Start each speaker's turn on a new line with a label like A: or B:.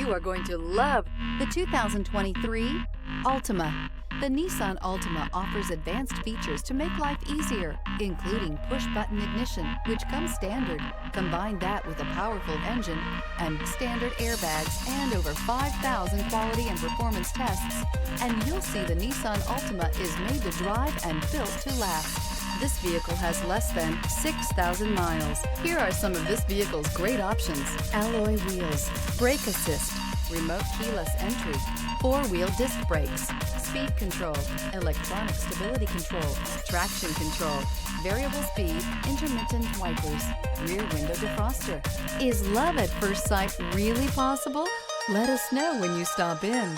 A: You are going to love the 2023 Altima. The Nissan Altima offers advanced features to make life easier, including push-button ignition, which comes standard. Combine that with a powerful engine and standard airbags and over 5,000 quality and performance tests, and you'll see the Nissan Altima is made to drive and built to last. This vehicle has less than 6,000 miles. Here are some of this vehicle's great options: alloy wheels, brake assist, remote keyless entry, four-wheel disc brakes, speed control, electronic stability control, traction control, variable speed, intermittent wipers, rear window defroster. Is love at first sight really possible? Let us know when you stop in.